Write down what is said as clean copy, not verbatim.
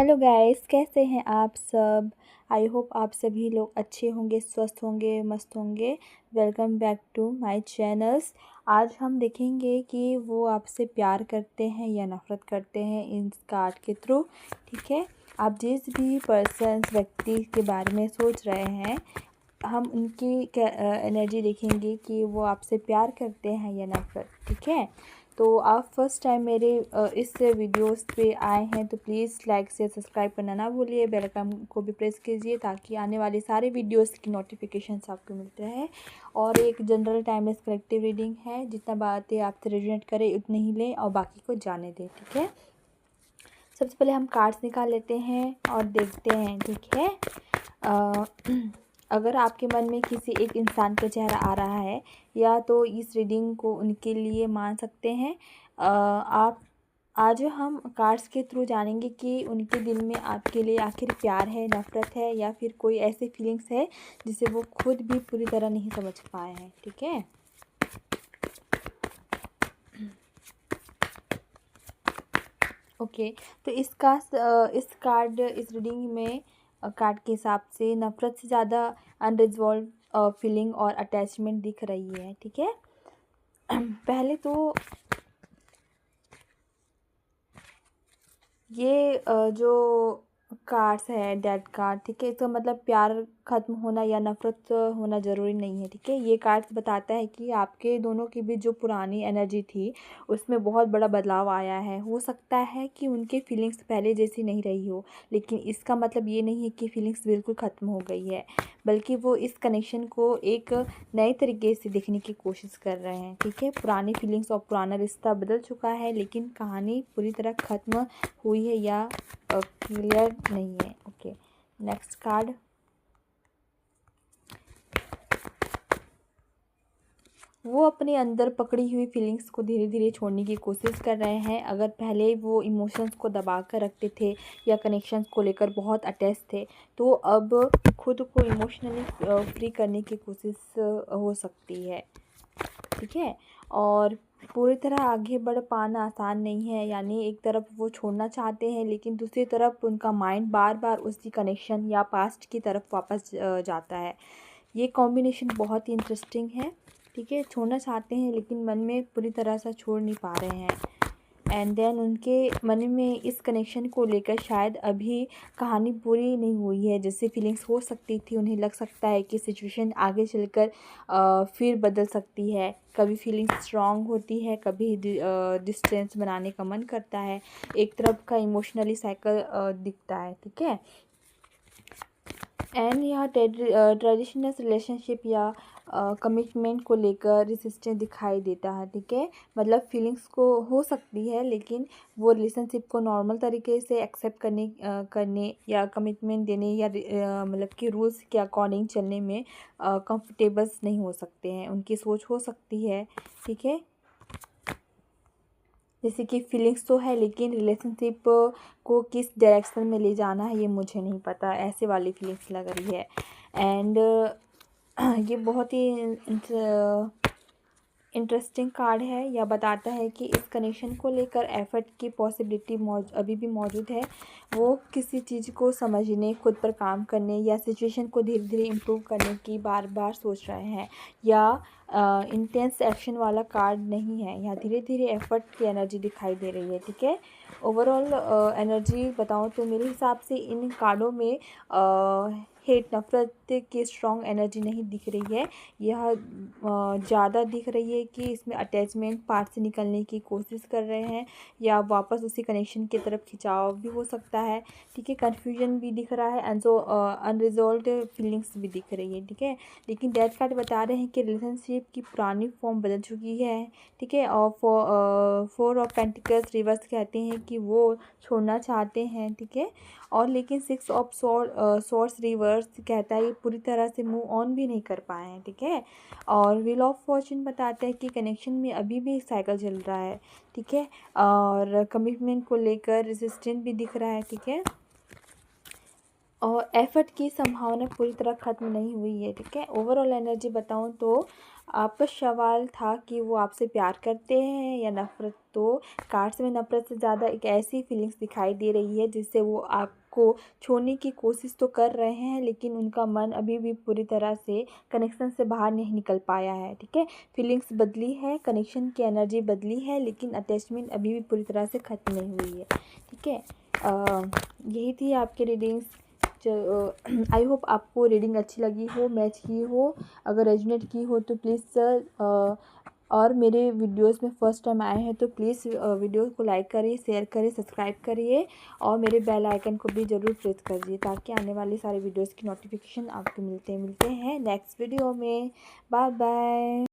Hello guys, कैसे हैं आप सब। आई होप आप सभी लोग अच्छे होंगे, स्वस्थ होंगे, मस्त होंगे। Welcome back to my channels. आज हम देखेंगे कि वो आपसे प्यार करते हैं या नफ़रत करते हैं इस कार्ड के थ्रू। ठीक है, आप जिस भी व्यक्ति के बारे में सोच रहे हैं, हम उनकी एनर्जी देखेंगे कि वो आपसे प्यार करते हैं या नफ़रत। ठीक है, तो आप फर्स्ट टाइम मेरे इस वीडियोस पे आए हैं तो प्लीज़ लाइक से सब्सक्राइब करना ना भूलिए, बेल आइकन को भी प्रेस कीजिए ताकि आने वाले सारे वीडियोस की नोटिफिकेशंस आपको मिलते रहे। और एक जनरल टाइमलेस कलेक्टिव रीडिंग है, जितना बातें आपसे रेजोनेट करें उतने ही लें और बाकी को जाने दें। ठीक है, सबसे पहले हम कार्ड्स निकाल लेते हैं और देखते हैं। ठीक है, अगर आपके मन में किसी एक इंसान का चेहरा आ रहा है या तो इस रीडिंग को उनके लिए मान सकते हैं। आप आज हम कार्ड्स के थ्रू जानेंगे कि उनके दिल में आपके लिए आखिर प्यार है, नफ़रत है या फिर कोई ऐसी फीलिंग्स है जिसे वो खुद भी पूरी तरह नहीं समझ पाए हैं। ठीक है, ओके। तो इस रीडिंग में कार्ड के हिसाब से नफ़रत से ज़्यादा अनरिजॉल्व फीलिंग और अटैचमेंट दिख रही है। ठीक है, पहले तो ये जो कार्ड्स है डेड कार्ड, ठीक है, इसका मतलब प्यार ख़त्म होना या नफ़रत होना ज़रूरी नहीं है। ठीक है, ये कार्ड्स बताता है कि आपके दोनों के बीच जो पुरानी एनर्जी थी उसमें बहुत बड़ा बदलाव आया है। हो सकता है कि उनके फीलिंग्स पहले जैसी नहीं रही हो, लेकिन इसका मतलब ये नहीं है कि फीलिंग्स बिल्कुल ख़त्म हो गई है, बल्कि वो इस कनेक्शन को एक नए तरीके से देखने की कोशिश कर रहे हैं। ठीक है, पुरानी फीलिंग्स और पुराना रिश्ता बदल चुका है, लेकिन कहानी पूरी तरह ख़त्म हुई है या क्लियर नहीं है। Okay, next card. वो अपने अंदर पकड़ी हुई फीलिंग्स को धीरे धीरे छोड़ने की कोशिश कर रहे हैं। अगर पहले वो इमोशंस को दबा कर रखते थे या कनेक्शंस को लेकर बहुत अटैच थे, तो अब खुद को इमोशनली फ्री करने की कोशिश हो सकती है। ठीक है, और पूरी तरह आगे बढ़ पाना आसान नहीं है। यानी एक तरफ वो छोड़ना चाहते हैं, लेकिन दूसरी तरफ उनका माइंड बार बार उसी कनेक्शन या पास्ट की तरफ वापस जाता है। ये कॉम्बिनेशन बहुत ही इंटरेस्टिंग है। ठीक है, छोड़ना चाहते हैं लेकिन मन में पूरी तरह से छोड़ नहीं पा रहे हैं। एंड देन उनके मन में इस कनेक्शन को लेकर शायद अभी कहानी पूरी नहीं हुई है, जैसे फीलिंग्स हो सकती थी। उन्हें लग सकता है कि सिचुएशन आगे चलकर फिर बदल सकती है। कभी फीलिंग्स स्ट्रॉन्ग होती है, कभी डिस्टेंस बनाने का मन करता है। एक तरफ का इमोशनली साइकिल दिखता है। ठीक है, एंड यहाँ ट्रेडिशनल रिलेशनशिप या कमिटमेंट को लेकर रेजिस्टेंस दिखाई देता है। ठीक है, मतलब फीलिंग्स को हो सकती है, लेकिन वो रिलेशनशिप को नॉर्मल तरीके से एक्सेप्ट करने या कमिटमेंट देने या मतलब कि रूल्स के अकॉर्डिंग चलने में कंफर्टेबल्स नहीं हो सकते हैं। उनकी सोच हो सकती है। ठीक है, जैसे कि फीलिंग्स तो है, लेकिन रिलेशनशिप को किस डायरेक्शन में ले जाना है ये मुझे नहीं पता, ऐसे वाली फीलिंग्स लग रही है। एंड ये बहुत ही इंटरेस्टिंग कार्ड है। यह बताता है कि इस कनेक्शन को लेकर एफर्ट की पॉसिबिलिटी अभी भी मौजूद है। वो किसी चीज़ को समझने, खुद पर काम करने या सिचुएशन को धीरे धीरे इम्प्रूव करने की बार बार सोच रहे हैं। या इंटेंस एक्शन वाला कार्ड नहीं है, यहाँ धीरे धीरे एफर्ट की एनर्जी दिखाई दे रही है। ठीक है, ओवरऑल एनर्जी बताऊँ तो मेरे हिसाब से इन कार्डों में हेट, नफ़रत की स्ट्रॉन्ग एनर्जी नहीं दिख रही है। यह ज़्यादा दिख रही है कि इसमें अटैचमेंट पार्ट से निकलने की कोशिश कर रहे हैं या वापस उसी कनेक्शन की तरफ खिंचाव भी हो सकता है। ठीक है, कन्फ्यूजन भी दिख रहा है एंड जो अनरिजॉल्व्ड फीलिंग्स भी दिख रही है। ठीक है, लेकिन डेथ कार्ड बता रहे हैं कि रिलेशनशिप की पुरानी फॉर्म बदल चुकी है। ठीक है, और फोर ऑफ पेंटिकल्स रिवर्स कहते हैं कि वो छोड़ना चाहते हैं। ठीक है, और लेकिन सिक्स ऑफ सॉर्ड्स रिवर्स कहता है ये पूरी तरह से मूव ऑन भी नहीं कर पाए हैं। ठीक है, और व्हील ऑफ फॉर्चून बताता है कि कनेक्शन में अभी भी साइकिल चल रहा है। ठीक है, और कमिटमेंट को लेकर रेजिस्टेंट भी दिख रहा है। ठीक है, और एफर्ट की संभावना पूरी तरह ख़त्म नहीं हुई है। ठीक है, ओवरऑल एनर्जी बताऊं तो आपका सवाल था कि वो आपसे प्यार करते हैं या नफ़रत। तो कार्ड्स में नफ़रत से ज़्यादा एक ऐसी फीलिंग्स दिखाई दे रही है जिससे वो आपको छोड़ने की कोशिश तो कर रहे हैं, लेकिन उनका मन अभी भी पूरी तरह से कनेक्शन से बाहर नहीं निकल पाया है। ठीक है, फीलिंग्स बदली है, कनेक्शन की एनर्जी बदली है, लेकिन अटैचमेंट अभी भी पूरी तरह से ख़त्म नहीं हुई है। ठीक है, यही थी आपकी रीडिंग्स। आई होप आपको रीडिंग अच्छी लगी हो, मैच की हो। अगर रेजोनेट की हो तो प्लीज़ सर, और मेरे वीडियोस में फ़र्स्ट टाइम आए हैं तो प्लीज़ वीडियो को लाइक करिए, शेयर करिए, सब्सक्राइब करिए और मेरे बेल आइकन को भी ज़रूर प्रेस करिए ताकि आने वाली सारे वीडियोस की नोटिफिकेशन आपको मिलते हैं नेक्स्ट वीडियो में। Bye bye.